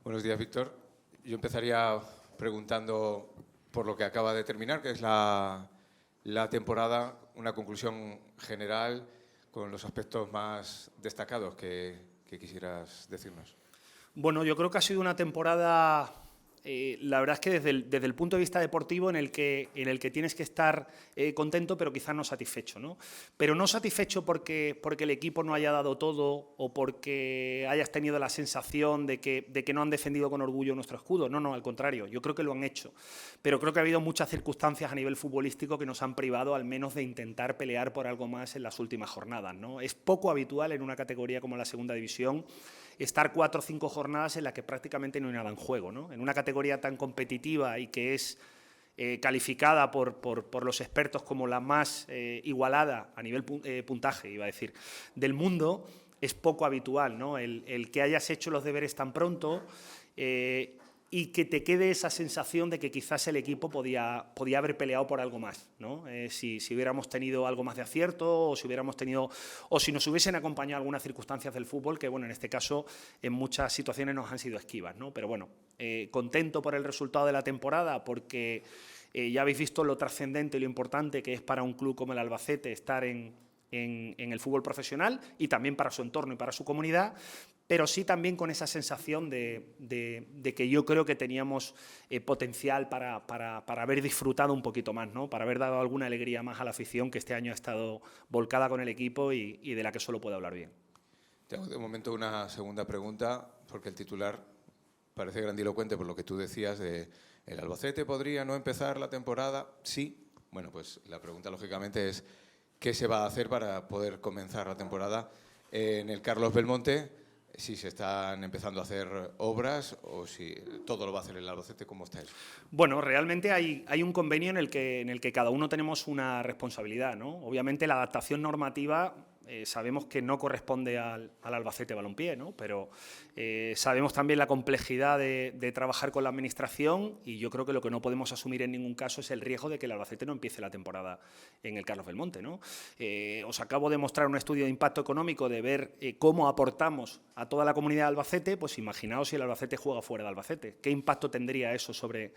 Buenos días, Víctor. Yo empezaría preguntando por lo que acaba de terminar, que es la temporada, una conclusión general con los aspectos más destacados que quisieras decirnos. Bueno, yo creo que ha sido una temporada, la verdad es que desde el punto de vista deportivo en el que tienes que estar contento, pero quizás no satisfecho, ¿no? Pero no satisfecho porque el equipo no haya dado todo o porque hayas tenido la sensación de que no han defendido con orgullo nuestro escudo. No, no, al contrario, yo creo que lo han hecho. Pero creo que ha habido muchas circunstancias a nivel futbolístico que nos han privado al menos de intentar pelear por algo más en las últimas jornadas, ¿no? Es poco habitual en una categoría como la segunda división estar 4 o 5 jornadas en las que prácticamente no hay nada en juego, ¿no? En una categoría tan competitiva y que es calificada por los expertos como la más igualada a nivel puntaje, iba a decir, del mundo, es poco habitual, ¿no? El que hayas hecho los deberes tan pronto y que te quede esa sensación de que quizás el equipo podía haber peleado por algo más, ¿no? Si hubiéramos tenido algo más de acierto o si nos hubiesen acompañado algunas circunstancias del fútbol que, bueno, en este caso en muchas situaciones nos han sido esquivas, ¿no? Pero bueno, contento por el resultado de la temporada porque ya habéis visto lo trascendente y lo importante que es para un club como el Albacete estar en el fútbol profesional y también para su entorno y para su comunidad, pero sí también con esa sensación de que yo creo que teníamos potencial para haber disfrutado un poquito más, ¿no? Para haber dado alguna alegría más a la afición que este año ha estado volcada con el equipo y de la que solo puedo hablar bien. Te hago de momento una segunda pregunta, porque el titular parece grandilocuente por lo que tú decías de ¿el Albacete podría no empezar la temporada? Sí. Bueno, pues la pregunta lógicamente es ¿qué se va a hacer para poder comenzar la temporada en el Carlos Belmonte? Si se están empezando a hacer obras o si todo lo va a hacer el Albacete, ¿cómo está eso? Bueno, realmente hay un convenio en el que cada uno tenemos una responsabilidad, ¿no? Obviamente la adaptación normativa sabemos que no corresponde al Albacete Balompié, ¿no? Pero sabemos también la complejidad de trabajar con la administración y yo creo que lo que no podemos asumir en ningún caso es el riesgo de que el Albacete no empiece la temporada en el Carlos Belmonte, ¿no? Os acabo de mostrar un estudio de impacto económico de ver cómo aportamos a toda la comunidad de Albacete, pues imaginaos si el Albacete juega fuera de Albacete. ¿Qué impacto tendría eso sobre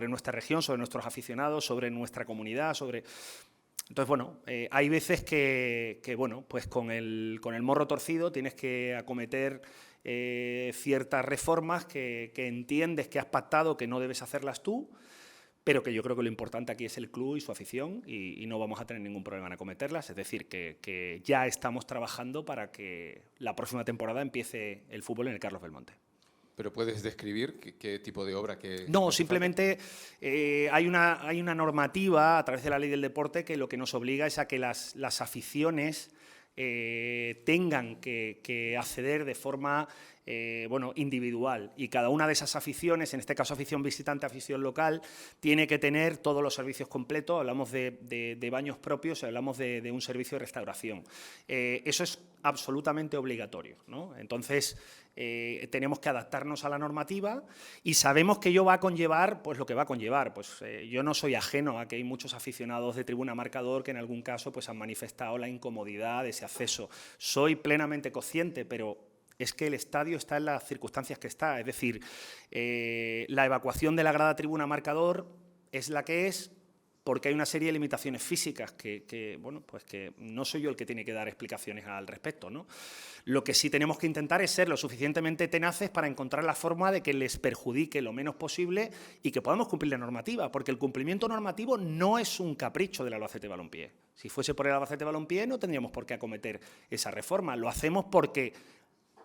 nuestra región, sobre nuestros aficionados, sobre nuestra comunidad, sobre... Entonces, bueno, hay veces que bueno, pues con el morro torcido tienes que acometer ciertas reformas que entiendes que has pactado que no debes hacerlas tú, pero que yo creo que lo importante aquí es el club y su afición y no vamos a tener ningún problema en acometerlas. Es decir, que ya estamos trabajando para que la próxima temporada empiece el fútbol en el Carlos Belmonte. ¿Pero puedes describir qué tipo de obra No, hace falta? simplemente hay una normativa a través de la ley del deporte que lo que nos obliga es a que las aficiones tengan que acceder de forma bueno, individual y cada una de esas aficiones, en este caso afición visitante, afición local, tiene que tener todos los servicios completos. Hablamos de baños propios, hablamos de un servicio de restauración. Eso es absolutamente obligatorio, ¿no? Entonces, tenemos que adaptarnos a la normativa y sabemos que ello va a conllevar pues lo que va a conllevar. Pues yo no soy ajeno a que hay muchos aficionados de Tribuna Marcador que en algún caso pues han manifestado la incomodidad de ese acceso. Soy plenamente consciente, pero es que el estadio está en las circunstancias que está. Es decir, la evacuación de la grada Tribuna Marcador es la que es, porque hay una serie de limitaciones físicas bueno, pues que no soy yo el que tiene que dar explicaciones al respecto, ¿no? Lo que sí tenemos que intentar es ser lo suficientemente tenaces para encontrar la forma de que les perjudique lo menos posible y que podamos cumplir la normativa, porque el cumplimiento normativo no es un capricho del Albacete Balompié. Si fuese por el Albacete Balompié no tendríamos por qué acometer esa reforma. Lo hacemos porque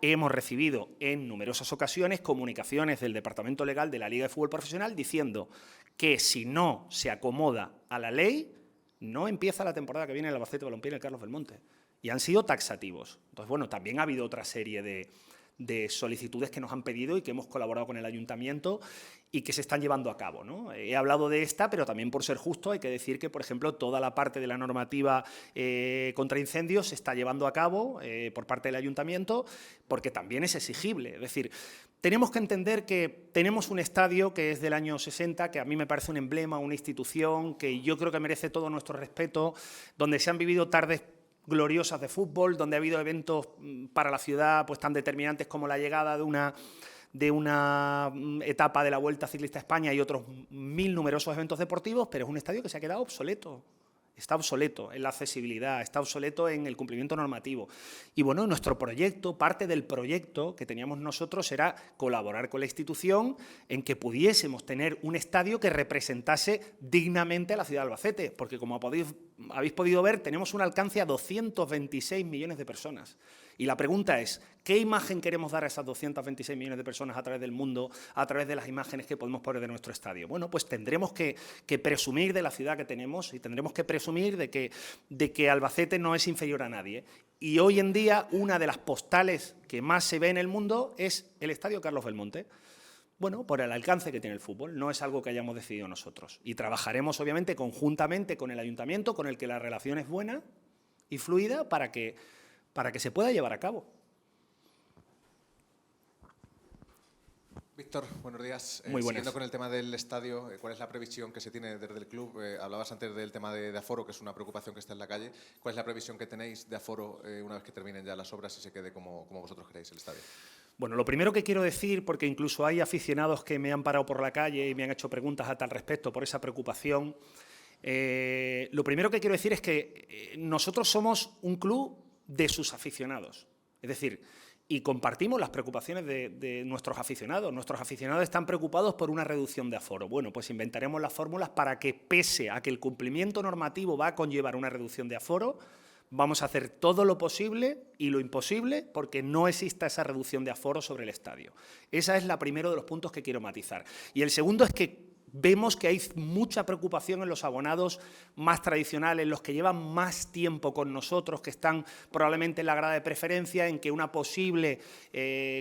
hemos recibido en numerosas ocasiones comunicaciones del Departamento Legal de la Liga de Fútbol Profesional diciendo que si no se acomoda a la ley, no empieza la temporada que viene el Albacete Balompié en el Carlos Belmonte. Y han sido taxativos. Entonces, bueno, también ha habido otra serie de solicitudes que nos han pedido y que hemos colaborado con el ayuntamiento y que se están llevando a cabo, ¿no? He hablado de esta, pero también por ser justo hay que decir que, por ejemplo, toda la parte de la normativa contra incendios se está llevando a cabo por parte del ayuntamiento porque también es exigible. Es decir, tenemos que entender que tenemos un estadio que es del año 60, que a mí me parece un emblema, una institución que yo creo que merece todo nuestro respeto, donde se han vivido tardes gloriosas de fútbol, donde ha habido eventos para la ciudad pues tan determinantes como la llegada de de una etapa de la Vuelta Ciclista a España y otros 1000 numerosos eventos deportivos, pero es un estadio que se ha quedado obsoleto. Está obsoleto en la accesibilidad, está obsoleto en el cumplimiento normativo. Y bueno, nuestro proyecto, parte del proyecto que teníamos nosotros era colaborar con la institución en que pudiésemos tener un estadio que representase dignamente a la ciudad de Albacete, porque como habéis podido ver, tenemos un alcance a 226 millones de personas. Y la pregunta es, ¿qué imagen queremos dar a esas 226 millones de personas a través del mundo, a través de las imágenes que podemos poner de nuestro estadio? Bueno, pues tendremos que presumir de la ciudad que tenemos y tendremos que presumir de que Albacete no es inferior a nadie. Y hoy en día, una de las postales que más se ve en el mundo es el Estadio Carlos Belmonte. Bueno, por el alcance que tiene el fútbol, no es algo que hayamos decidido nosotros. Y trabajaremos, obviamente, conjuntamente con el ayuntamiento, con el que la relación es buena y fluida, para que se pueda llevar a cabo. Víctor, buenos días. Muy buenas. Siguiendo con el tema del estadio, ¿cuál es la previsión que se tiene desde el club? Hablabas antes del tema de aforo, que es una preocupación que está en la calle. ¿Cuál es la previsión que tenéis de aforo una vez que terminen ya las obras y se quede como vosotros queréis el estadio? Bueno, lo primero que quiero decir, porque incluso hay aficionados que me han parado por la calle y me han hecho preguntas a tal respecto por esa preocupación, lo primero que quiero decir es que nosotros somos un club de sus aficionados. Es decir, y compartimos las preocupaciones de nuestros aficionados. Nuestros aficionados están preocupados por una reducción de aforo. Bueno, pues inventaremos las fórmulas para que, pese a que el cumplimiento normativo va a conllevar una reducción de aforo, vamos a hacer todo lo posible y lo imposible porque no exista esa reducción de aforo sobre el estadio. Ese es el primero de los puntos que quiero matizar. Y el segundo es que vemos que hay mucha preocupación en los abonados más tradicionales, los que llevan más tiempo con nosotros, que están probablemente en la grada de preferencia, en que una posible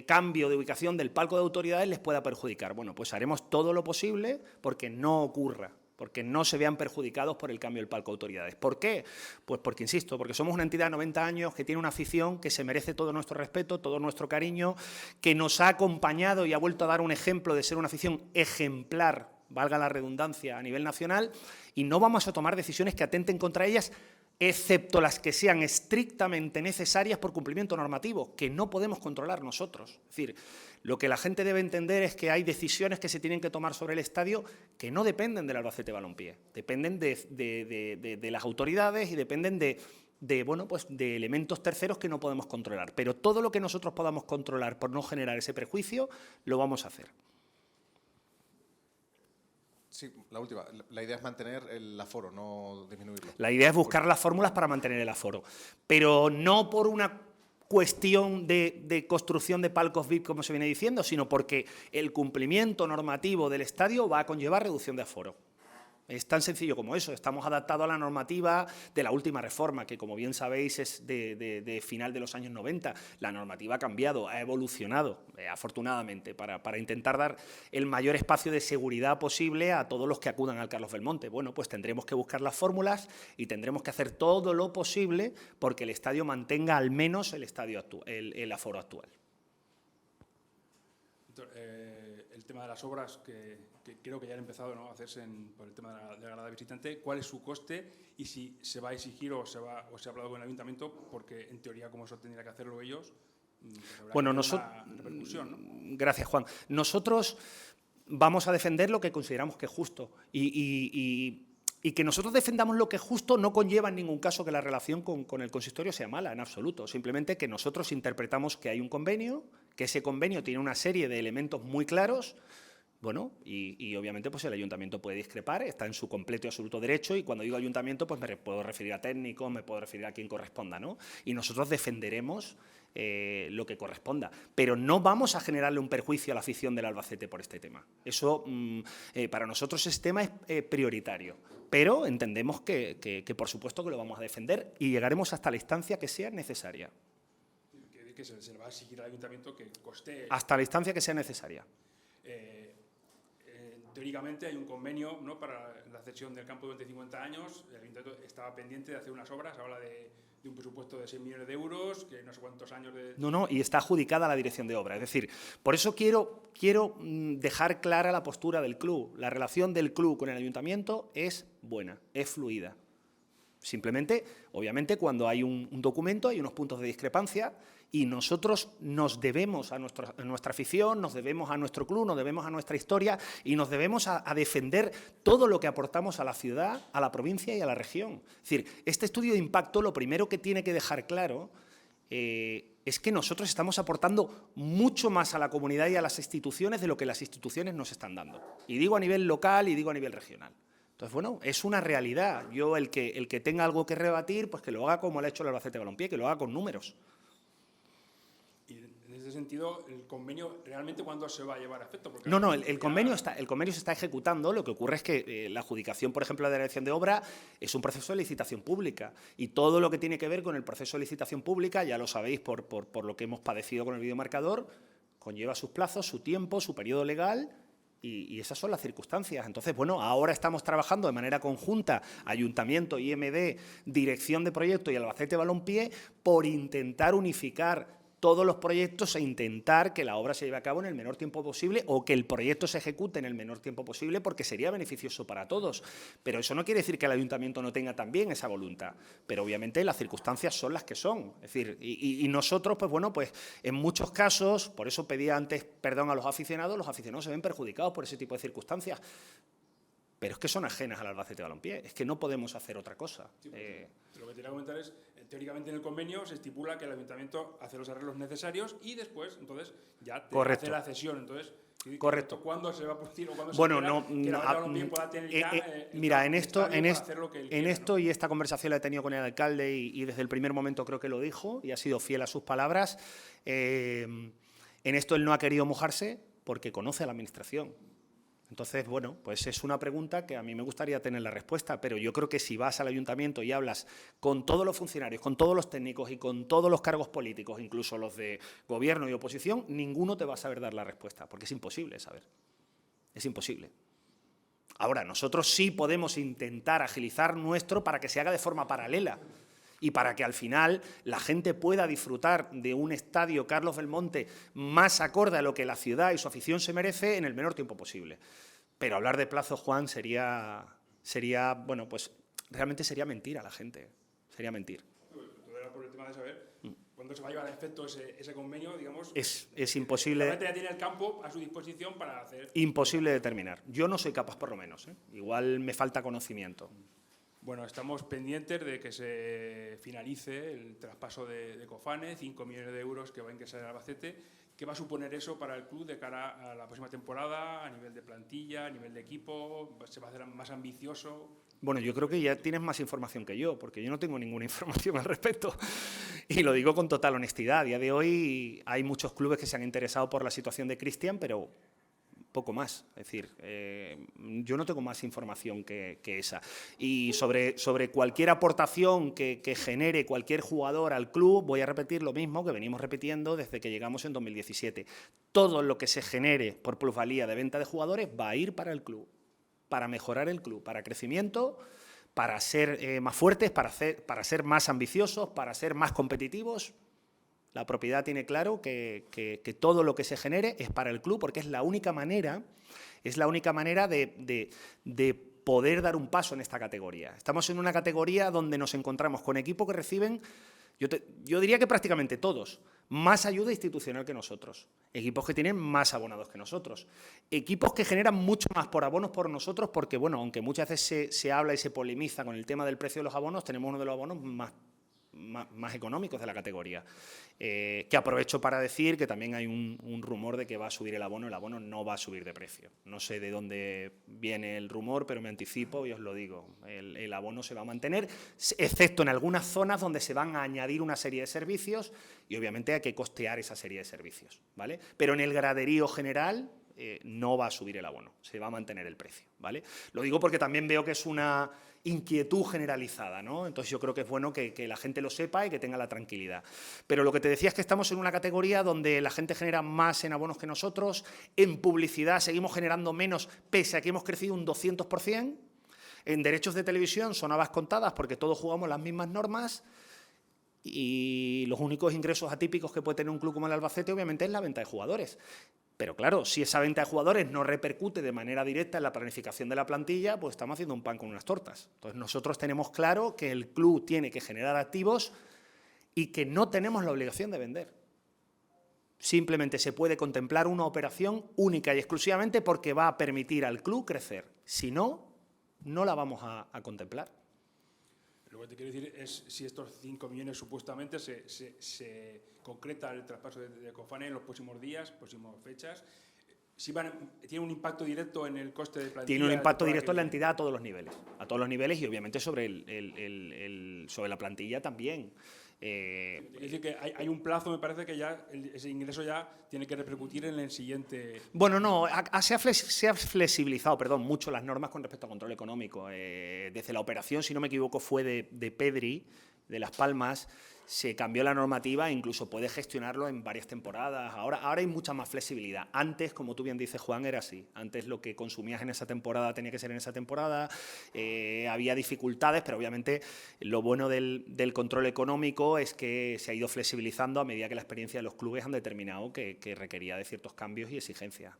cambio de ubicación del palco de autoridades les pueda perjudicar. Bueno, pues haremos todo lo posible porque no ocurra, porque no se vean perjudicados por el cambio del palco de autoridades. ¿Por qué? Pues porque, insisto, porque somos una entidad de 90 años que tiene una afición que se merece todo nuestro respeto, todo nuestro cariño, que nos ha acompañado y ha vuelto a dar un ejemplo de ser una afición ejemplar, valga la redundancia, a nivel nacional, y no vamos a tomar decisiones que atenten contra ellas, excepto las que sean estrictamente necesarias por cumplimiento normativo, que no podemos controlar nosotros. Es decir, lo que la gente debe entender es que hay decisiones que se tienen que tomar sobre el estadio que no dependen del Albacete Balompié, dependen de las autoridades y dependen de elementos terceros que no podemos controlar. Pero todo lo que nosotros podamos controlar por no generar ese prejuicio, lo vamos a hacer. Sí, la última. La idea es mantener el aforo, no disminuirlo. La idea es buscar las fórmulas para mantener el aforo, pero no por una cuestión de construcción de palcos VIP, como se viene diciendo, sino porque el cumplimiento normativo del estadio va a conllevar reducción de aforo. Es tan sencillo como eso. Estamos adaptados a la normativa de la última reforma, que como bien sabéis es de final de los años 90. La normativa ha cambiado, ha evolucionado, afortunadamente, para intentar dar el mayor espacio de seguridad posible a todos los que acudan al Carlos Belmonte. Bueno, pues tendremos que buscar las fórmulas y tendremos que hacer todo lo posible porque el estadio mantenga al menos el aforo actual. El tema de las obras que creo que ya han empezado, ¿no?, a hacerse por el tema de la grada visitante, ¿cuál es su coste y si se va a exigir o se ha hablado con el ayuntamiento? Porque en teoría, como eso tendría que hacerlo ellos, pues bueno, una repercusión, ¿no? Gracias, Juan. Nosotros vamos a defender lo que consideramos que es justo y que nosotros defendamos lo que es justo no conlleva en ningún caso que la relación con el consistorio sea mala, en absoluto. Simplemente que nosotros interpretamos que hay un convenio, que ese convenio tiene una serie de elementos muy claros. Bueno, y obviamente pues el ayuntamiento puede discrepar, está en su completo y absoluto derecho, y cuando digo ayuntamiento pues me puedo referir a técnicos, me puedo referir a quien corresponda, ¿no? Y nosotros defenderemos lo que corresponda, pero no vamos a generarle un perjuicio a la afición del Albacete por este tema. Eso, para nosotros ese tema es prioritario, pero entendemos que por supuesto que lo vamos a defender y llegaremos hasta la instancia que sea necesaria. Que se le va a exigir al ayuntamiento que coste... Hasta la instancia que sea necesaria. Teóricamente hay un convenio, ¿no?, para la cesión del campo durante 50 años. El ayuntamiento estaba pendiente de hacer unas obras, habla de un presupuesto de 6 millones de euros, que no sé cuántos años de... No, y está adjudicada la dirección de obra. Es decir, por eso quiero dejar clara la postura del club. La relación del club con el ayuntamiento es buena, es fluida. Simplemente, obviamente, cuando hay un documento hay unos puntos de discrepancia Y nosotros nos debemos a nuestra afición, nos debemos a nuestro club, nos debemos a nuestra historia y nos debemos a defender todo lo que aportamos a la ciudad, a la provincia y a la región. Es decir, este estudio de impacto lo primero que tiene que dejar claro es que nosotros estamos aportando mucho más a la comunidad y a las instituciones de lo que las instituciones nos están dando. Y digo a nivel local y digo a nivel regional. Entonces, bueno, es una realidad. Yo, el que tenga algo que rebatir, pues que lo haga como lo ha hecho el Albacete Balompié, que lo haga con números. Y en ese sentido, ¿el convenio realmente cuándo se va a llevar a efecto? Porque No, el convenio se está ejecutando. Lo que ocurre es que la adjudicación, por ejemplo, de la dirección de obra es un proceso de licitación pública. Y todo lo que tiene que ver con el proceso de licitación pública, ya lo sabéis por lo que hemos padecido con el videomarcador, conlleva sus plazos, su tiempo, su periodo legal. Y esas son las circunstancias. Entonces, bueno, ahora estamos trabajando de manera conjunta, Ayuntamiento, IMD, Dirección de Proyecto y Albacete Balompié, por intentar unificar todos los proyectos e intentar que la obra se lleve a cabo en el menor tiempo posible o que el proyecto se ejecute en el menor tiempo posible, porque sería beneficioso para todos. Pero eso no quiere decir que el Ayuntamiento no tenga también esa voluntad. Pero obviamente las circunstancias son las que son. Es decir, y nosotros, pues bueno, pues en muchos casos, por eso pedía antes perdón a los aficionados se ven perjudicados por ese tipo de circunstancias. Pero es que son ajenas al Albacete Balompié, es que no podemos hacer otra cosa. Sí, lo que te quería comentar es, teóricamente en el convenio se estipula que el Ayuntamiento hace los arreglos necesarios y después, entonces, ya te hace la cesión. Entonces, correcto. ¿Cuándo se va a producir o cuándo bueno, se espera que el Balompié pueda tener ya mira, en esto y esta conversación la he tenido con el alcalde y desde el primer momento creo que lo dijo y ha sido fiel a sus palabras. En esto él no ha querido mojarse porque conoce a la Administración. Entonces, bueno, pues es una pregunta que a mí me gustaría tener la respuesta, pero yo creo que si vas al Ayuntamiento y hablas con todos los funcionarios, con todos los técnicos y con todos los cargos políticos, incluso los de gobierno y oposición, ninguno te va a saber dar la respuesta, porque es imposible saber. Es imposible. Ahora, nosotros sí podemos intentar agilizar nuestro para que se haga de forma paralela y para que al final la gente pueda disfrutar de un estadio Carlos Belmonte más acorde a lo que la ciudad y su afición se merece en el menor tiempo posible. Pero hablar de plazos, Juan, sería bueno, pues realmente sería mentir a la gente, sería mentir. Todo era por el tema de saber cuándo se va a llevar a efecto ese convenio, digamos. Es imposible. La gente ya tiene el campo a su disposición para hacer. Imposible determinar. Yo no soy capaz, por lo menos, ¿eh? Igual me falta conocimiento. Bueno, estamos pendientes de que se finalice el traspaso de Cofane, 5 millones de euros que va a ingresar el Albacete. ¿Qué va a suponer eso para el club de cara a la próxima temporada, a nivel de plantilla, a nivel de equipo? ¿Se va a hacer más ambicioso? Bueno, yo creo que ya tienes más información que yo, porque yo no tengo ninguna información al respecto. Y lo digo con total honestidad. A día de hoy hay muchos clubes que se han interesado por la situación de Cristian, pero poco más. Es decir, yo no tengo más información que esa. Y sobre cualquier aportación que genere cualquier jugador al club, voy a repetir lo mismo que venimos repitiendo desde que llegamos en 2017. Todo lo que se genere por plusvalía de venta de jugadores va a ir para el club, para mejorar el club, para crecimiento, para ser más fuertes, para ser más ambiciosos, para ser más competitivos. La propiedad tiene claro que todo lo que se genere es para el club, porque es la única manera de poder dar un paso en esta categoría. Estamos en una categoría donde nos encontramos con equipos que reciben, yo diría que prácticamente todos, más ayuda institucional que nosotros, equipos que tienen más abonados que nosotros, equipos que generan mucho más por abonos por nosotros, porque, bueno, aunque muchas veces se habla y se polemiza con el tema del precio de los abonos, tenemos uno de los abonos más económicos de la categoría. Que aprovecho para decir que también hay un rumor de que va a subir el abono no va a subir de precio. No sé de dónde viene el rumor, pero me anticipo y os lo digo. El abono se va a mantener, excepto en algunas zonas donde se van a añadir una serie de servicios y obviamente hay que costear esa serie de servicios, ¿vale? Pero en el graderío general no va a subir el abono, se va a mantener el precio, ¿vale? Lo digo porque también veo que es una inquietud generalizada, ¿no? Entonces yo creo que es bueno que la gente lo sepa y que tenga la tranquilidad. Pero lo que te decía es que estamos en una categoría donde la gente genera más en abonos que nosotros, en publicidad seguimos generando menos, pese a que hemos crecido un 200%, en derechos de televisión son habas contadas porque todos jugamos las mismas normas y los únicos ingresos atípicos que puede tener un club como el Albacete obviamente es la venta de jugadores. Pero claro, si esa venta de jugadores no repercute de manera directa en la planificación de la plantilla, pues estamos haciendo un pan con unas tortas. Entonces nosotros tenemos claro que el club tiene que generar activos y que no tenemos la obligación de vender. Simplemente se puede contemplar una operación única y exclusivamente porque va a permitir al club crecer. Si no, no la vamos a contemplar. Lo que te quiero decir es si estos 5 millones supuestamente se concreta el traspaso de Cofane en los próximos días, próximas fechas. Si tiene un impacto directo en el coste de plantilla. Tiene un impacto directo en la entidad a todos los niveles y obviamente sobre sobre la plantilla también. Es decir, que hay un plazo, me parece que ya ese ingreso ya tiene que repercutir en el siguiente. Bueno, no, se ha flexibilizado, mucho las normas con respecto al control económico. Desde la operación, si no me equivoco, fue de Pedri, de Las Palmas, se cambió la normativa e incluso puede gestionarlo en varias temporadas. Ahora hay mucha más flexibilidad. Antes, como tú bien dices, Juan, era así. Antes lo que consumías en esa temporada tenía que ser en esa temporada. Había dificultades, pero obviamente lo bueno del control económico es que se ha ido flexibilizando a medida que la experiencia de los clubes han determinado que requería de ciertos cambios y exigencias.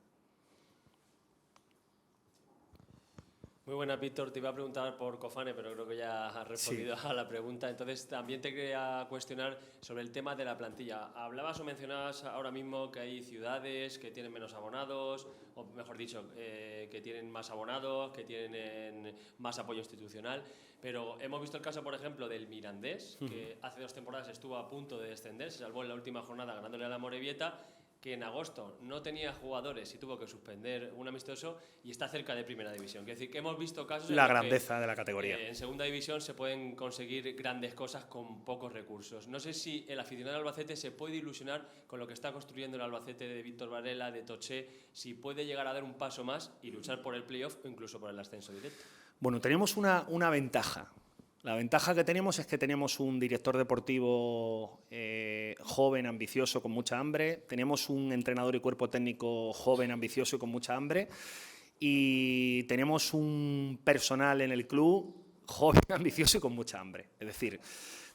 Muy buena, Víctor. Te iba a preguntar por Cofane, pero creo que ya has respondido a la pregunta. Entonces, también te quería cuestionar sobre el tema de la plantilla. Hablabas o mencionabas ahora mismo que hay ciudades que tienen menos abonados, o mejor dicho, que tienen más abonados, que tienen más apoyo institucional. Pero hemos visto el caso, por ejemplo, del Mirandés, que hace 2 temporadas estuvo a punto de descender, se salvó en la última jornada ganándole a la Amorebieta, que en agosto no tenía jugadores y tuvo que suspender un amistoso y está cerca de Primera División. Es decir, que hemos visto casos la grandeza de la categoría. En Segunda División se pueden conseguir grandes cosas con pocos recursos. No sé si el aficionado del Albacete se puede ilusionar con lo que está construyendo el Albacete de Víctor Varela, de Toché, si puede llegar a dar un paso más y luchar por el playoff o incluso por el ascenso directo. Bueno, tenemos una ventaja. La ventaja que tenemos es que tenemos un director deportivo joven, ambicioso, con mucha hambre. Tenemos un entrenador y cuerpo técnico joven, ambicioso y con mucha hambre. Y tenemos un personal en el club joven, ambicioso y con mucha hambre. Es decir,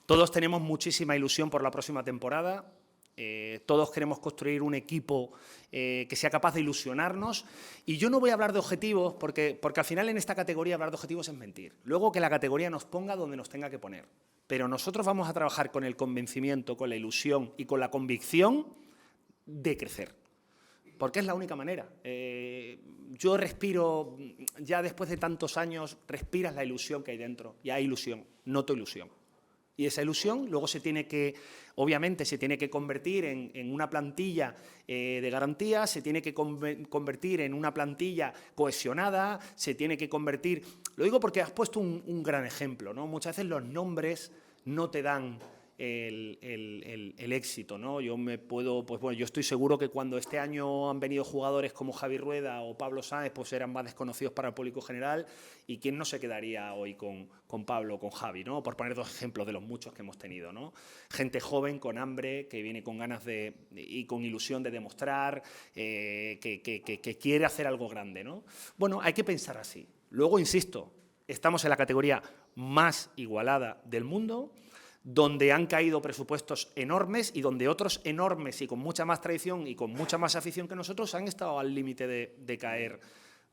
todos tenemos muchísima ilusión por la próxima temporada. Todos queremos construir un equipo que sea capaz de ilusionarnos. Y yo no voy a hablar de objetivos, porque al final en esta categoría hablar de objetivos es mentir. Luego que la categoría nos ponga donde nos tenga que poner. Pero nosotros vamos a trabajar con el convencimiento, con la ilusión y con la convicción de crecer. Porque es la única manera. Yo respiro, ya después de tantos años, respiras la ilusión que hay dentro. Y hay ilusión, noto ilusión. Y esa ilusión luego obviamente se tiene que convertir en una plantilla de garantía, se tiene que convertir en una plantilla cohesionada, se tiene que convertir... Lo digo porque has puesto un gran ejemplo, ¿no? Muchas veces los nombres no te dan el éxito, ¿no? Yo estoy seguro que cuando este año han venido jugadores como Javi Rueda o Pablo Sáenz, pues eran más desconocidos para el público general, y quién no se quedaría hoy con Pablo o con Javi, ¿no? Por poner 2 ejemplos de los muchos que hemos tenido, ¿no? Gente joven, con hambre, que viene con ganas y con ilusión de demostrar, que quiere hacer algo grande, ¿no? Bueno, hay que pensar así. Luego, insisto, estamos en la categoría más igualada del mundo, donde han caído presupuestos enormes y donde otros enormes y con mucha más tradición y con mucha más afición que nosotros han estado al límite de caer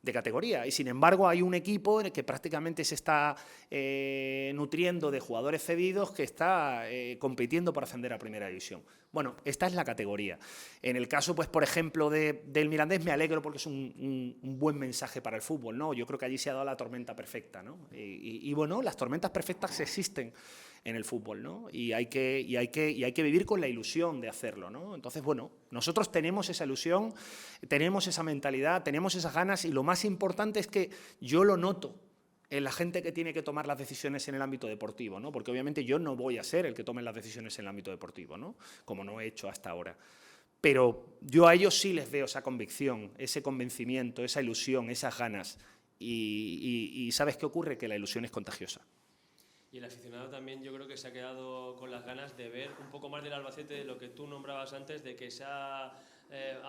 de categoría. Y sin embargo hay un equipo en el que prácticamente se está nutriendo de jugadores cedidos, que está compitiendo para ascender a Primera División. Bueno, esta es la categoría. En el caso, pues, por ejemplo, del Mirandés, me alegro porque es un buen mensaje para el fútbol, ¿no? Yo creo que allí se ha dado la tormenta perfecta, ¿no? Y bueno, las tormentas perfectas existen en el fútbol, ¿no? Y hay que vivir con la ilusión de hacerlo, ¿no? Entonces, bueno, nosotros tenemos esa ilusión, tenemos esa mentalidad, tenemos esas ganas, y lo más importante es que yo lo noto en la gente que tiene que tomar las decisiones en el ámbito deportivo, ¿no? Porque obviamente yo no voy a ser el que tome las decisiones en el ámbito deportivo, ¿no? Como no he hecho hasta ahora. Pero yo a ellos sí les veo esa convicción, ese convencimiento, esa ilusión, esas ganas. Y ¿sabes qué ocurre? Que la ilusión es contagiosa. Y el aficionado también, yo creo que se ha quedado con las ganas de ver un poco más del Albacete, de lo que tú nombrabas antes, de que ha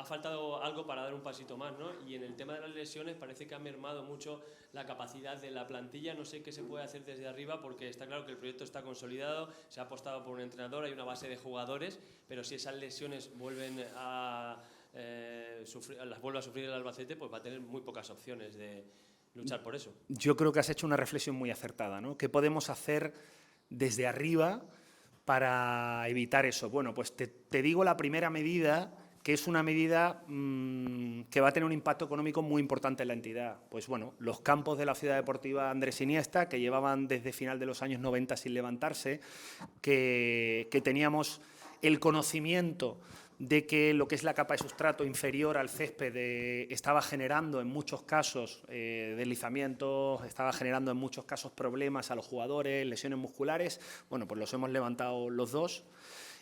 faltado algo para dar un pasito más, ¿no? Y en el tema de las lesiones parece que ha mermado mucho la capacidad de la plantilla. No sé qué se puede hacer desde arriba, porque está claro que el proyecto está consolidado, se ha apostado por un entrenador, hay una base de jugadores, pero si esas lesiones vuelven las vuelve a sufrir el Albacete, pues va a tener muy pocas opciones de luchar por eso. Yo creo que has hecho una reflexión muy acertada, ¿no? ¿Qué podemos hacer desde arriba para evitar eso? Bueno, pues te digo la primera medida que es una medida que va a tener un impacto económico muy importante en la entidad. Pues bueno, los campos de la Ciudad Deportiva Andrés Iniesta, que llevaban desde final de los años 90 sin levantarse, que teníamos el conocimiento de que lo que es la capa de sustrato inferior al césped estaba generando en muchos casos deslizamientos, estaba generando en muchos casos problemas a los jugadores, lesiones musculares. Bueno, pues los hemos levantado los dos.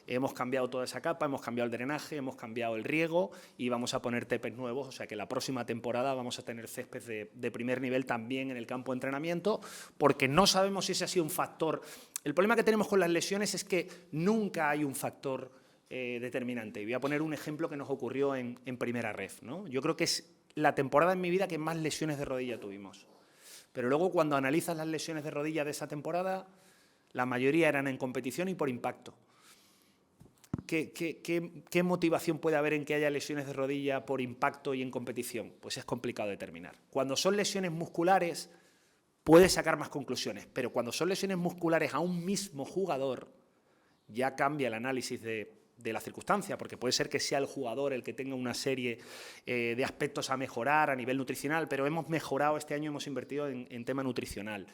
Hemos cambiado toda esa capa, hemos cambiado el drenaje, hemos cambiado el riego y vamos a poner tepes nuevos, o sea que la próxima temporada vamos a tener césped de primer nivel también en el campo de entrenamiento, porque no sabemos si ese ha sido un factor. El problema que tenemos con las lesiones es que nunca hay un factor determinante. Y voy a poner un ejemplo que nos ocurrió en primera ref, ¿no? Yo creo que es la temporada en mi vida que más lesiones de rodilla tuvimos. Pero luego cuando analizas las lesiones de rodilla de esa temporada, la mayoría eran en competición y por impacto. ¿Qué motivación puede haber en que haya lesiones de rodilla por impacto y en competición? Pues es complicado determinar. Cuando son lesiones musculares, puedes sacar más conclusiones, pero cuando son lesiones musculares a un mismo jugador, ya cambia el análisis de la circunstancia, porque puede ser que sea el jugador el que tenga una serie de aspectos a mejorar a nivel nutricional, pero hemos mejorado este año, hemos invertido en tema nutricional.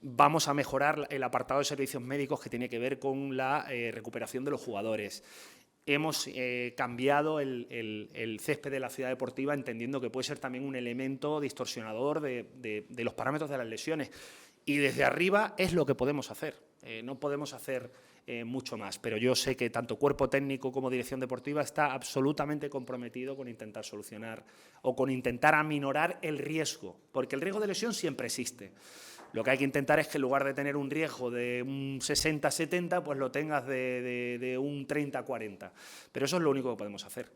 Vamos a mejorar el apartado de servicios médicos que tiene que ver con la recuperación de los jugadores. Hemos cambiado el césped de la Ciudad Deportiva entendiendo que puede ser también un elemento distorsionador de los parámetros de las lesiones. Y desde arriba es lo que podemos hacer. No podemos hacer mucho más, pero yo sé que tanto cuerpo técnico como dirección deportiva está absolutamente comprometido con intentar solucionar o con intentar aminorar el riesgo, porque el riesgo de lesión siempre existe. Lo que hay que intentar es que en lugar de tener un riesgo de un 60-70, pues lo tengas de un 30-40. Pero eso es lo único que podemos hacer.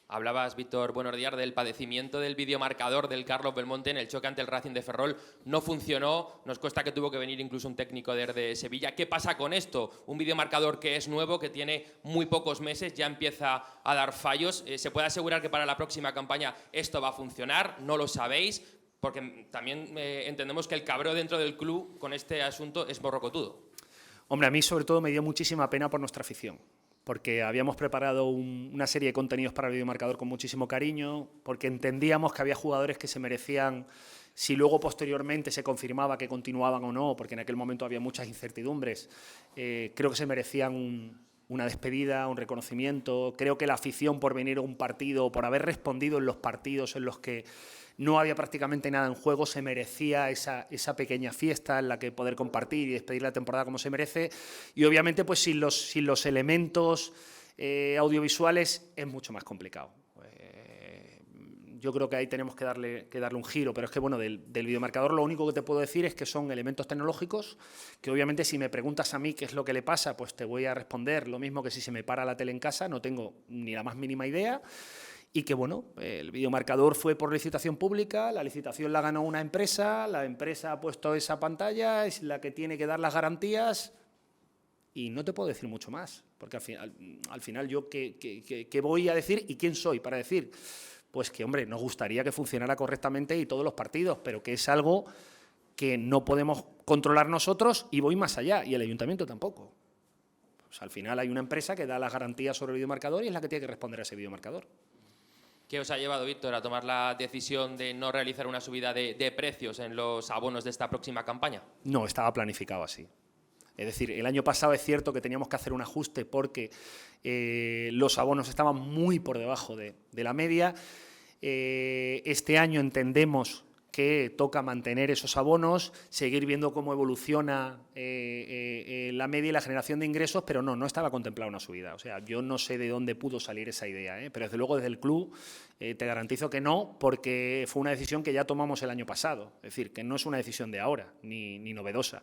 Hablabas, Víctor, buenos días, del padecimiento del videomarcador del Carlos Belmonte en el choque ante el Racing de Ferrol. No funcionó, nos cuesta que tuvo que venir incluso un técnico de Sevilla. ¿Qué pasa con esto? Un videomarcador que es nuevo, que tiene muy pocos meses, ya empieza a dar fallos. ¿Se puede asegurar que para la próxima campaña esto va a funcionar? ¿No lo sabéis? Porque también entendemos que el cabreo dentro del club con este asunto es morrocotudo. Hombre, a mí sobre todo me dio muchísima pena por nuestra afición, porque habíamos preparado una serie de contenidos para el videomarcador con muchísimo cariño, porque entendíamos que había jugadores que se merecían, si luego posteriormente se confirmaba que continuaban o no, porque en aquel momento había muchas incertidumbres, creo que se merecían una despedida, un reconocimiento. Creo que la afición por venir a un partido, por haber respondido en los partidos en los que no había prácticamente nada en juego, se merecía esa pequeña fiesta en la que poder compartir y despedir la temporada como se merece. Y obviamente pues sin los elementos audiovisuales es mucho más complicado. Yo creo que ahí tenemos que darle un giro, pero es que bueno, del videomarcador lo único que te puedo decir es que son elementos tecnológicos, que obviamente si me preguntas a mí qué es lo que le pasa, pues te voy a responder lo mismo que si se me para la tele en casa, no tengo ni la más mínima idea. Y que, bueno, el videomarcador fue por licitación pública, la licitación la ganó una empresa, la empresa ha puesto esa pantalla, es la que tiene que dar las garantías y no te puedo decir mucho más, porque al final yo ¿qué voy a decir y quién soy para decir? Pues que, hombre, nos gustaría que funcionara correctamente y todos los partidos, pero que es algo que no podemos controlar nosotros y voy más allá, y el ayuntamiento tampoco. Pues al final hay una empresa que da las garantías sobre el videomarcador y es la que tiene que responder a ese videomarcador. ¿Qué os ha llevado, Víctor, a tomar la decisión de no realizar una subida de precios en los abonos de esta próxima campaña? No, estaba planificado así. Es decir, el año pasado es cierto que teníamos que hacer un ajuste porque los abonos estaban muy por debajo de la media. Este año entendemos que toca mantener esos abonos, seguir viendo cómo evoluciona la media y la generación de ingresos, pero no estaba contemplada una subida. O sea, yo no sé de dónde pudo salir esa idea, pero desde luego desde el club te garantizo que no, porque fue una decisión que ya tomamos el año pasado. Es decir, que no es una decisión de ahora, ni novedosa.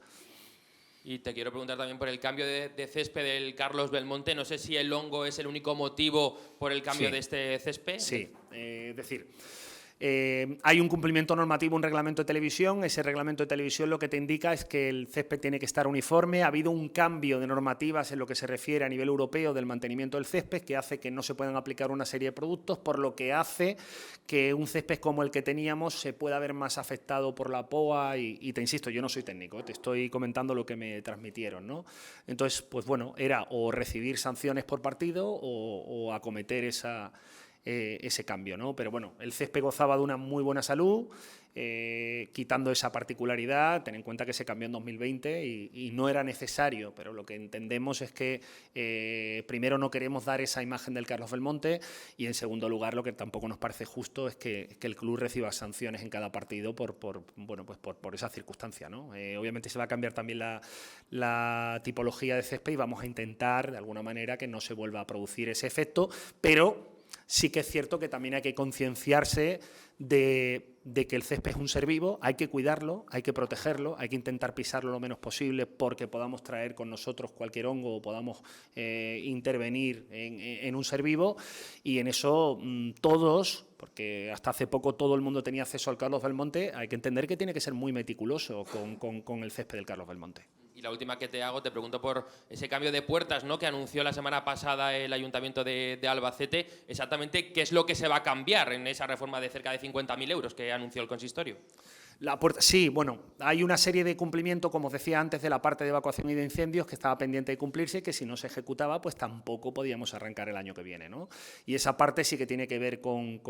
Y te quiero preguntar también por el cambio de césped del Carlos Belmonte. No sé si el hongo es el único motivo por el cambio de este césped. Sí, es decir, Hay un cumplimiento normativo, un reglamento de televisión. Ese reglamento de televisión lo que te indica es que el césped tiene que estar uniforme. Ha habido un cambio de normativas en lo que se refiere a nivel europeo del mantenimiento del césped, que hace que no se puedan aplicar una serie de productos, por lo que hace que un césped como el que teníamos se pueda ver más afectado por la POA y te insisto, yo no soy técnico, te estoy comentando lo que me transmitieron, ¿no? Entonces, pues bueno, era o recibir sanciones por partido o acometer ese cambio, ¿no? Pero bueno, el césped gozaba de una muy buena salud, quitando esa particularidad. Ten en cuenta que se cambió en 2020 y no era necesario, pero lo que entendemos es que primero no queremos dar esa imagen del Carlos Belmonte y en segundo lugar lo que tampoco nos parece justo es que el club reciba sanciones en cada partido por esa circunstancia, ¿no? Obviamente se va a cambiar también la tipología de césped y vamos a intentar de alguna manera que no se vuelva a producir ese efecto, pero sí que es cierto que también hay que concienciarse de que el césped es un ser vivo, hay que cuidarlo, hay que protegerlo, hay que intentar pisarlo lo menos posible porque podamos traer con nosotros cualquier hongo o podamos intervenir en un ser vivo, y en eso todos, porque hasta hace poco todo el mundo tenía acceso al Carlos Belmonte, hay que entender que tiene que ser muy meticuloso con el césped del Carlos Belmonte. Y la última que te hago, te pregunto por ese cambio de puertas, ¿no?, que anunció la semana pasada el Ayuntamiento de Albacete. Exactamente, ¿qué es lo que se va a cambiar en esa reforma de cerca de 50.000 euros que anunció el consistorio? Sí, bueno, hay una serie de cumplimiento, como os decía antes, de la parte de evacuación y de incendios que estaba pendiente de cumplirse y que si no se ejecutaba, pues tampoco podíamos arrancar el año que viene, ¿no? Y esa parte sí que tiene que ver con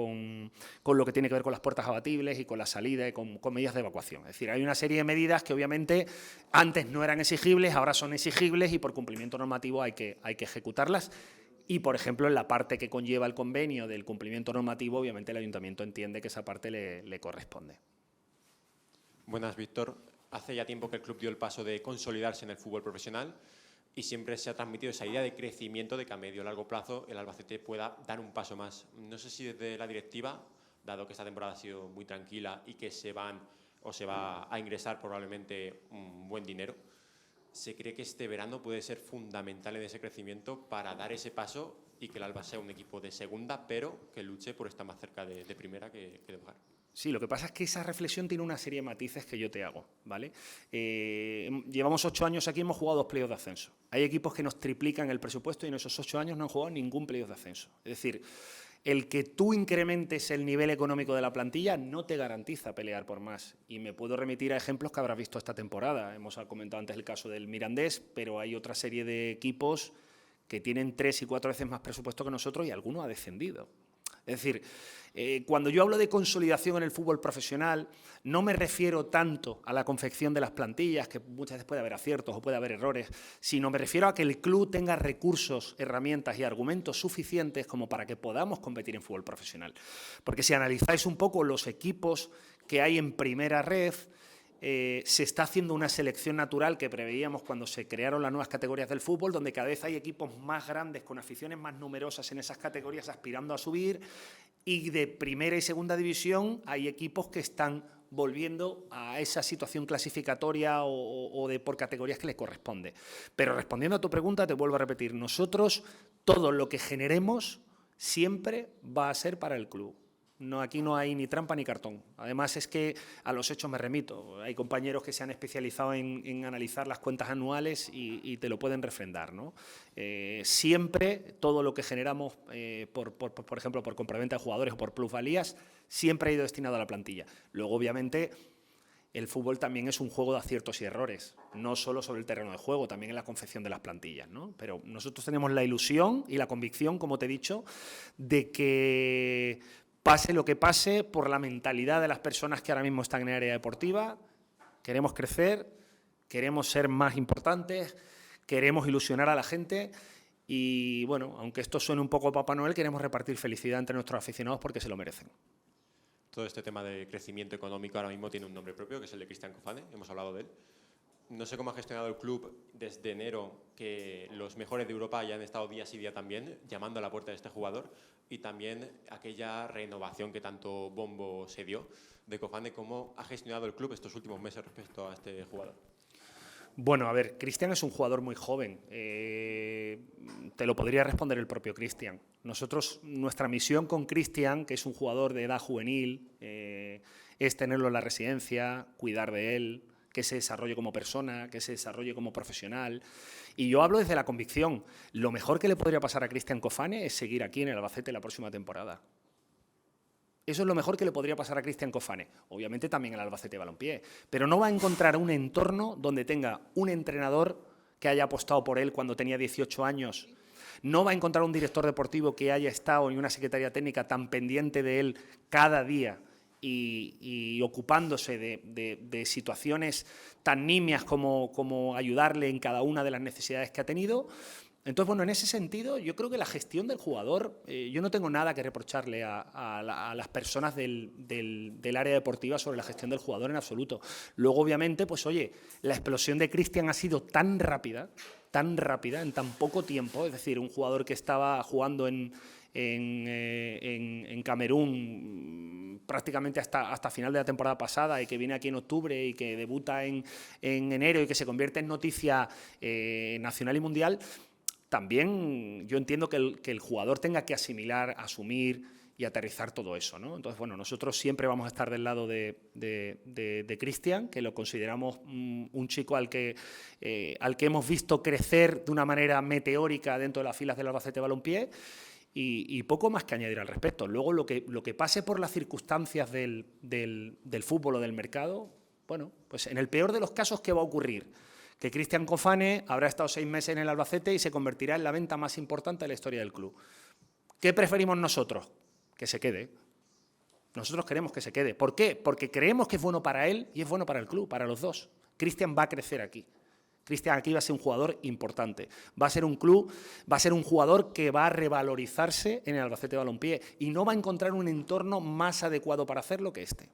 lo que tiene que ver con las puertas abatibles y con la salida y con medidas de evacuación. Es decir, hay una serie de medidas que obviamente antes no eran exigibles, ahora son exigibles y por cumplimiento normativo hay que ejecutarlas. Y, por ejemplo, en la parte que conlleva el convenio del cumplimiento normativo, obviamente el Ayuntamiento entiende que esa parte le corresponde. Buenas, Víctor. Hace ya tiempo que el club dio el paso de consolidarse en el fútbol profesional y siempre se ha transmitido esa idea de crecimiento, de que a medio o largo plazo el Albacete pueda dar un paso más. No sé si desde la directiva, dado que esta temporada ha sido muy tranquila y que se va a ingresar probablemente un buen dinero, ¿se cree que este verano puede ser fundamental en ese crecimiento para dar ese paso y que el Alba sea un equipo de segunda, pero que luche por estar más cerca de primera que de bajar? Sí, lo que pasa es que esa reflexión tiene una serie de matices que yo te hago, ¿vale? Llevamos 8 años aquí, hemos jugado 2 playoffs de ascenso. Hay equipos que nos triplican el presupuesto y en esos 8 años no han jugado ningún playoff de ascenso. Es decir, el que tú incrementes el nivel económico de la plantilla no te garantiza pelear por más. Y me puedo remitir a ejemplos que habrás visto esta temporada. Hemos comentado antes el caso del Mirandés, pero hay otra serie de equipos que tienen 3 y 4 veces más presupuesto que nosotros y alguno ha descendido. Es decir, cuando yo hablo de consolidación en el fútbol profesional, no me refiero tanto a la confección de las plantillas, que muchas veces puede haber aciertos o puede haber errores, sino me refiero a que el club tenga recursos, herramientas y argumentos suficientes como para que podamos competir en fútbol profesional. Porque si analizáis un poco los equipos que hay en primera red, se está haciendo una selección natural que preveíamos cuando se crearon las nuevas categorías del fútbol, donde cada vez hay equipos más grandes, con aficiones más numerosas en esas categorías, aspirando a subir, y de primera y segunda división hay equipos que están volviendo a esa situación clasificatoria o de por categorías que les corresponde. Pero respondiendo a tu pregunta, te vuelvo a repetir, nosotros todo lo que generemos siempre va a ser para el club. No, aquí no hay ni trampa ni cartón. Además es que a los hechos me remito. Hay compañeros que se han especializado en analizar las cuentas anuales y te lo pueden refrendar, ¿no? Siempre todo lo que generamos, por ejemplo, por compraventa de jugadores o por plusvalías, siempre ha ido destinado a la plantilla. Luego, obviamente, el fútbol también es un juego de aciertos y errores, no solo sobre el terreno de juego, también en la confección de las plantillas, ¿no? Pero nosotros tenemos la ilusión y la convicción, como te he dicho, de que pase lo que pase, por la mentalidad de las personas que ahora mismo están en el área deportiva, queremos crecer, queremos ser más importantes, queremos ilusionar a la gente y, bueno, aunque esto suene un poco a Papá Noel, queremos repartir felicidad entre nuestros aficionados porque se lo merecen. Todo este tema de crecimiento económico ahora mismo tiene un nombre propio, que es el de Cristian Cofane, hemos hablado de él. No sé cómo ha gestionado el club desde enero que los mejores de Europa hayan estado día sí día también llamando a la puerta de este jugador y también aquella renovación que tanto bombo se dio de Cofane. ¿Cómo ha gestionado el club estos últimos meses respecto a este jugador? Bueno, a ver, Cristian es un jugador muy joven. Te lo podría responder el propio Cristian. Nuestra misión con Cristian, que es un jugador de edad juvenil, es tenerlo en la residencia, cuidar de él, que se desarrolle como persona, que se desarrolle como profesional. Y yo hablo desde la convicción. Lo mejor que le podría pasar a Cristian Cofane es seguir aquí en el Albacete la próxima temporada. Eso es lo mejor que le podría pasar a Cristian Cofane. Obviamente también el Albacete Balompié. Pero no va a encontrar un entorno donde tenga un entrenador que haya apostado por él cuando tenía 18 años. No va a encontrar un director deportivo que haya estado en una secretaría técnica tan pendiente de él cada día y ocupándose de situaciones tan nimias como ayudarle en cada una de las necesidades que ha tenido. Entonces, bueno, en ese sentido, yo creo que la gestión del jugador, yo no tengo nada que reprocharle a las personas del área deportiva sobre la gestión del jugador en absoluto. Luego, obviamente, pues oye, la explosión de Cristian ha sido tan rápida, en tan poco tiempo, es decir, un jugador que estaba jugando en Camerún prácticamente hasta final de la temporada pasada y que viene aquí en octubre y que debuta en enero y que se convierte en noticia nacional y mundial. También yo entiendo que el jugador tenga que asimilar, asumir y aterrizar todo eso, ¿no? Entonces, bueno, nosotros siempre vamos a estar del lado de Cristian, que lo consideramos un chico al que hemos visto crecer de una manera meteórica dentro de las filas del Albacete Balompié y poco más que añadir al respecto. Luego, lo que pase por las circunstancias del fútbol o del mercado, bueno, pues en el peor de los casos, ¿qué va a ocurrir? Que Cristian Cofane habrá estado 6 meses en el Albacete y se convertirá en la venta más importante de la historia del club. ¿Qué preferimos nosotros? Que se quede. Nosotros queremos que se quede. ¿Por qué? Porque creemos que es bueno para él y es bueno para el club, para los dos. Cristian va a crecer aquí. Cristian aquí va a ser un jugador importante. Va a ser un jugador que va a revalorizarse en el Albacete Balompié y no va a encontrar un entorno más adecuado para hacerlo que este.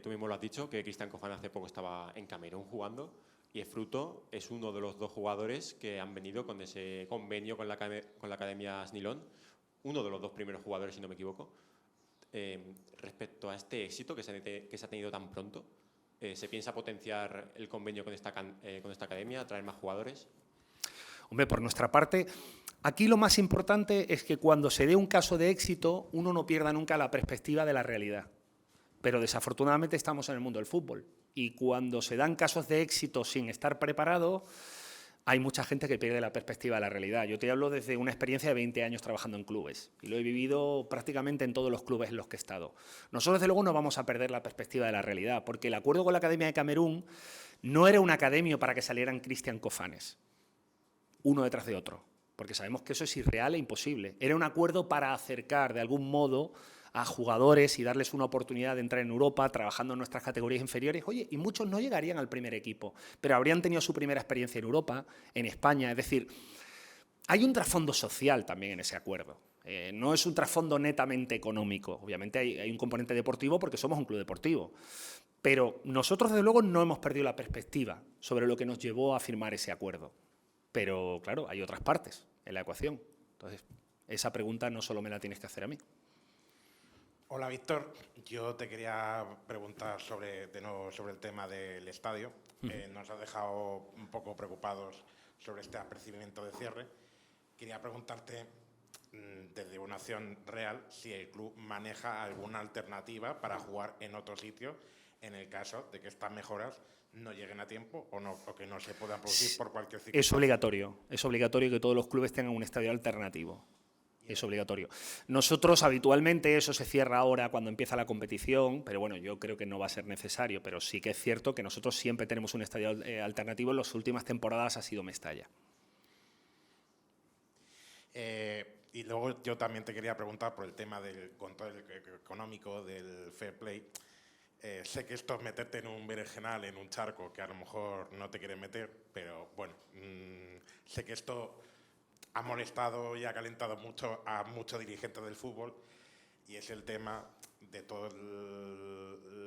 Tú mismo lo has dicho, que Cristian Cofane hace poco estaba en Camerún jugando. Y es uno de los 2 jugadores que han venido con ese convenio con la Academia Snilon, uno de los 2 primeros jugadores, si no me equivoco. Respecto a este éxito que se ha tenido tan pronto, ¿se piensa potenciar el convenio con esta academia, traer más jugadores? Hombre, por nuestra parte, aquí lo más importante es que cuando se dé un caso de éxito, uno no pierda nunca la perspectiva de la realidad. Pero desafortunadamente estamos en el mundo del fútbol. Y cuando se dan casos de éxito sin estar preparado, hay mucha gente que pierde la perspectiva de la realidad. Yo te hablo desde una experiencia de 20 años trabajando en clubes y lo he vivido prácticamente en todos los clubes en los que he estado. Nosotros, desde luego, no vamos a perder la perspectiva de la realidad, porque el acuerdo con la Academia de Camerún no era un academio para que salieran Cristian Cofanes, uno detrás de otro, porque sabemos que eso es irreal e imposible. Era un acuerdo para acercar, de algún modo, a jugadores y darles una oportunidad de entrar en Europa trabajando en nuestras categorías inferiores. Oye, y muchos no llegarían al primer equipo, pero habrían tenido su primera experiencia en Europa, en España. Es decir, hay un trasfondo social también en ese acuerdo. No es un trasfondo netamente económico. Obviamente hay un componente deportivo porque somos un club deportivo. Pero nosotros, desde luego, no hemos perdido la perspectiva sobre lo que nos llevó a firmar ese acuerdo. Pero, claro, hay otras partes en la ecuación. Entonces, esa pregunta no solo me la tienes que hacer a mí. Hola, Víctor. Yo te quería preguntar sobre el tema del estadio. Nos ha dejado un poco preocupados sobre este apercibimiento de cierre. Quería preguntarte, desde una acción real, si el club maneja alguna alternativa para jugar en otro sitio en el caso de que estas mejoras no lleguen a tiempo o que no se puedan producir por cualquier circunstancia. Es obligatorio que todos los clubes tengan un estadio alternativo. Es obligatorio. Nosotros habitualmente eso se cierra ahora cuando empieza la competición, pero bueno, yo creo que no va a ser necesario, pero sí que es cierto que nosotros siempre tenemos un estadio alternativo. En las últimas temporadas ha sido Mestalla. Y luego yo también te quería preguntar por el tema del control económico, del fair play. Sé que esto es meterte en un berenjenal, en un charco que a lo mejor no te quieres meter, pero bueno, sé que esto ha molestado y ha calentado mucho a muchos dirigentes del fútbol y es el tema de toda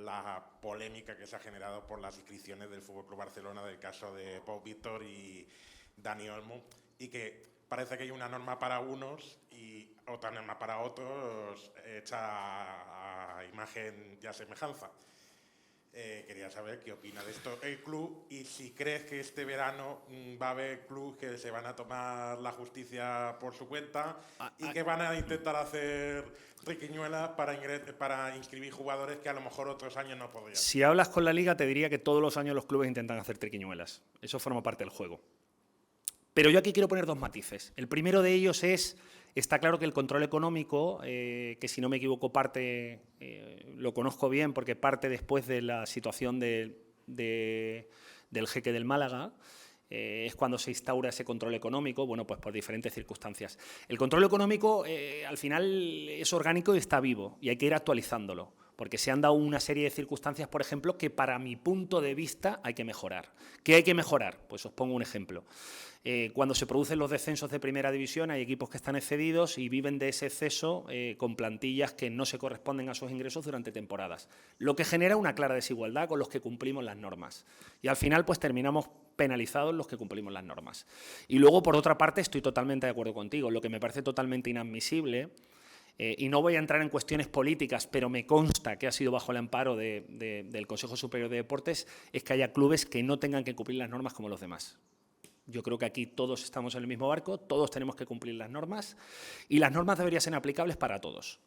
la polémica que se ha generado por las inscripciones del FC Barcelona del caso de Pau Víctor y Dani Olmo y que parece que hay una norma para unos y otra norma para otros hecha a imagen y a semejanza. Quería saber qué opina de esto el club y si crees que este verano va a haber clubes que se van a tomar la justicia por su cuenta y que van a intentar hacer triquiñuelas para inscribir jugadores que a lo mejor otros años no podrían. Si hablas con la Liga, te diría que todos los años los clubes intentan hacer triquiñuelas. Eso forma parte del juego. Pero yo aquí quiero poner dos matices. El primero de ellos es, está claro que el control económico, que si no me equivoco parte, lo conozco bien porque parte después de la situación del jeque del Málaga, es cuando se instaura ese control económico, bueno, pues por diferentes circunstancias. El control económico al final es orgánico y está vivo y hay que ir actualizándolo, porque se han dado una serie de circunstancias, por ejemplo, que para mi punto de vista hay que mejorar. ¿Qué hay que mejorar? Pues os pongo un ejemplo. Cuando se producen los descensos de primera división hay equipos que están excedidos y viven de ese exceso con plantillas que no se corresponden a sus ingresos durante temporadas, lo que genera una clara desigualdad con los que cumplimos las normas. Y al final pues terminamos penalizados los que cumplimos las normas. Y luego, por otra parte, estoy totalmente de acuerdo contigo. Lo que me parece totalmente inadmisible, y no voy a entrar en cuestiones políticas, pero me consta que ha sido bajo el amparo del Consejo Superior de Deportes, es que haya clubes que no tengan que cumplir las normas como los demás. Yo creo que aquí todos estamos en el mismo barco, todos tenemos que cumplir las normas y las normas deberían ser aplicables para todos.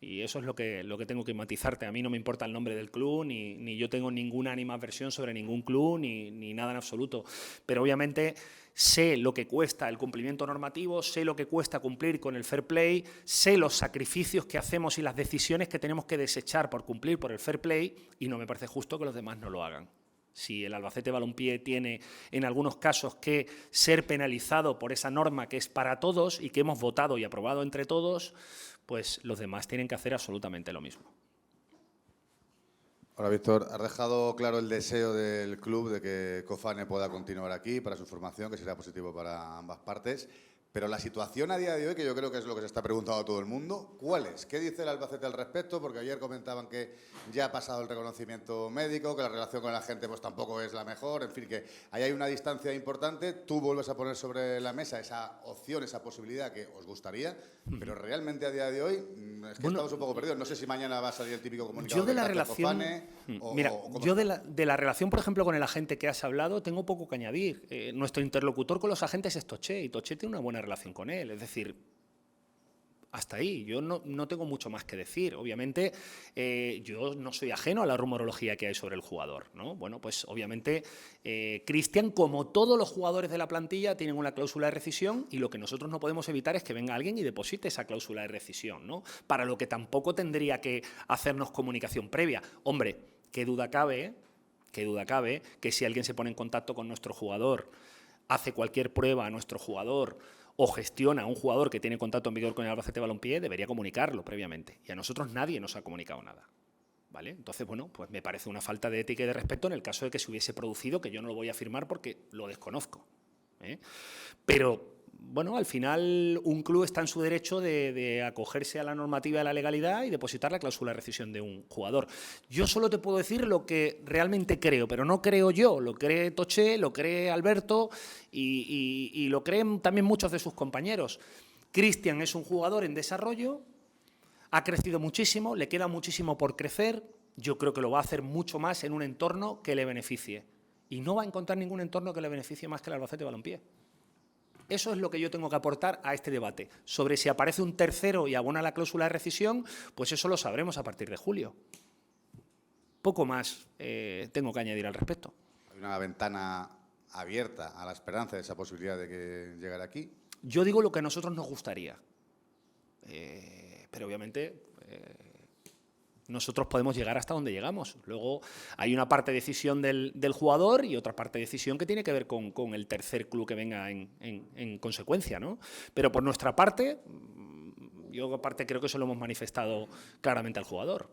Y eso es lo que tengo que matizarte. A mí no me importa el nombre del club, ni yo tengo ninguna animadversión sobre ningún club, ni nada en absoluto. Pero obviamente sé lo que cuesta el cumplimiento normativo, sé lo que cuesta cumplir con el fair play, sé los sacrificios que hacemos y las decisiones que tenemos que desechar por cumplir por el fair play y no me parece justo que los demás no lo hagan. Si el Albacete Balompié tiene en algunos casos que ser penalizado por esa norma que es para todos y que hemos votado y aprobado entre todos, pues los demás tienen que hacer absolutamente lo mismo. Hola, Víctor. Has dejado claro el deseo del club de que Cofane pueda continuar aquí para su formación, que será positivo para ambas partes. Pero la situación a día de hoy, que yo creo que es lo que se está preguntando todo el mundo, ¿cuál es? ¿Qué dice el Albacete al respecto? Porque ayer comentaban que ya ha pasado el reconocimiento médico, que la relación con la gente pues tampoco es la mejor, en fin, que ahí hay una distancia importante. Tú vuelves a poner sobre la mesa esa opción, esa posibilidad que os gustaría, pero realmente a día de hoy es que estamos un poco perdidos. No sé si mañana va a salir el típico comunicado yo de la parte relación, Cofane, yo de la relación, por ejemplo, con el agente que has hablado, tengo poco que añadir. Nuestro interlocutor con los agentes es Toché, y Toché tiene una buena relación con él, es decir, hasta ahí, yo no tengo mucho más que decir. Obviamente, yo no soy ajeno a la rumorología que hay sobre el jugador, ¿no? Bueno, pues obviamente Cristian, como todos los jugadores de la plantilla, tienen una cláusula de rescisión y lo que nosotros no podemos evitar es que venga alguien y deposite esa cláusula de rescisión, ¿no? Para lo que tampoco tendría que hacernos comunicación previa. Hombre, qué duda cabe que si alguien se pone en contacto con nuestro jugador, hace cualquier prueba a nuestro jugador o gestiona a un jugador que tiene contacto en vigor con el Albacete Balompié, debería comunicarlo previamente. Y a nosotros nadie nos ha comunicado nada, ¿vale? Entonces, bueno, pues me parece una falta de ética y de respeto en el caso de que se hubiese producido, que yo no lo voy a afirmar porque lo desconozco, ¿eh? Pero, bueno, al final un club está en su derecho de acogerse a la normativa de la legalidad y depositar la cláusula de rescisión de un jugador. Yo solo te puedo decir lo que realmente creo, pero no creo yo, lo cree Toché, lo cree Alberto y lo creen también muchos de sus compañeros. Cristian es un jugador en desarrollo, ha crecido muchísimo, le queda muchísimo por crecer, yo creo que lo va a hacer mucho más en un entorno que le beneficie. Y no va a encontrar ningún entorno que le beneficie más que el Albacete Balompié. Eso es lo que yo tengo que aportar a este debate. Sobre si aparece un tercero y abona la cláusula de rescisión, pues eso lo sabremos a partir de julio. Poco más tengo que añadir al respecto. Hay una ventana abierta a la esperanza de esa posibilidad de que llegara aquí. Yo digo lo que a nosotros nos gustaría. Pero obviamente nosotros podemos llegar hasta donde llegamos. Luego hay una parte de decisión del jugador y otra parte de decisión que tiene que ver con el tercer club que venga en consecuencia, ¿no? Pero por nuestra parte, yo aparte creo que eso lo hemos manifestado claramente al jugador.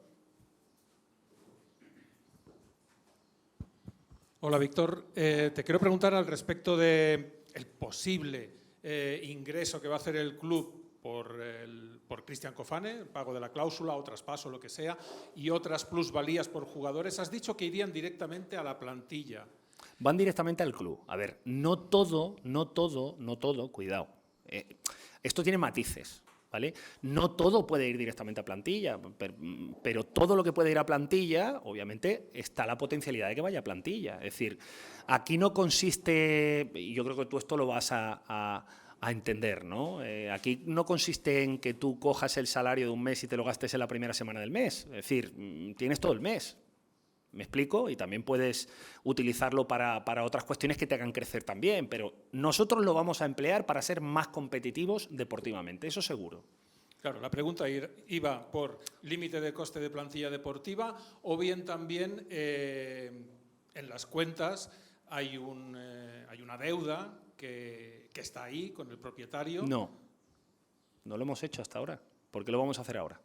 Hola, Víctor. Te quiero preguntar al respecto del posible ingreso que va a hacer el club por Cristian Cofane, el pago de la cláusula o traspaso, lo que sea, y otras plusvalías por jugadores. Has dicho que irían directamente a la plantilla. Van directamente al club. A ver, no todo, cuidado. Esto tiene matices. ¿vale? No todo puede ir directamente a plantilla, pero todo lo que puede ir a plantilla, obviamente, está la potencialidad de que vaya a plantilla. Es decir, aquí no consiste, y yo creo que tú esto lo vas a entender, ¿no? Aquí no consiste en que tú cojas el salario de un mes y te lo gastes en la primera semana del mes. Es decir, tienes todo el mes. ¿Me explico? Y también puedes utilizarlo para otras cuestiones que te hagan crecer también, pero nosotros lo vamos a emplear para ser más competitivos deportivamente, eso seguro. Claro, la pregunta iba por límite de coste de plantilla deportiva o bien también en las cuentas hay una deuda que está ahí con el propietario. No lo hemos hecho hasta ahora. ¿Por qué lo vamos a hacer ahora?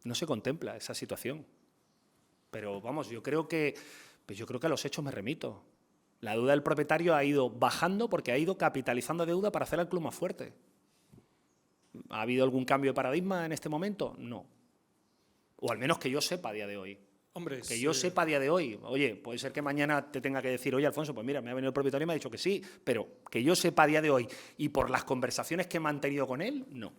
No se contempla esa situación. Pero vamos, yo creo que a los hechos me remito. La deuda del propietario ha ido bajando porque ha ido capitalizando deuda para hacer al club más fuerte. ¿Ha habido algún cambio de paradigma en este momento? No. O al menos que yo sepa a día de hoy. Hombre, que yo sepa a día de hoy. Oye, puede ser que mañana te tenga que decir, oye, Alfonso, pues mira, me ha venido el propietario y me ha dicho que sí, pero que yo sepa a día de hoy y por las conversaciones que he mantenido con él, no.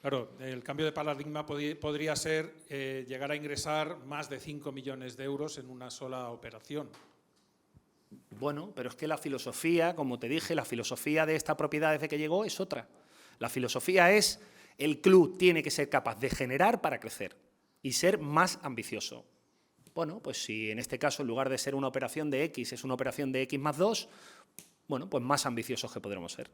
Claro, el cambio de paradigma podría ser llegar a ingresar más de 5 millones de euros en una sola operación. Bueno, pero es que la filosofía, como te dije, la filosofía de esta propiedad desde que llegó es otra. La filosofía es el club tiene que ser capaz de generar para crecer y ser más ambicioso. Bueno, pues si en este caso en lugar de ser una operación de X es una operación de X más 2, bueno, pues más ambiciosos que podremos ser.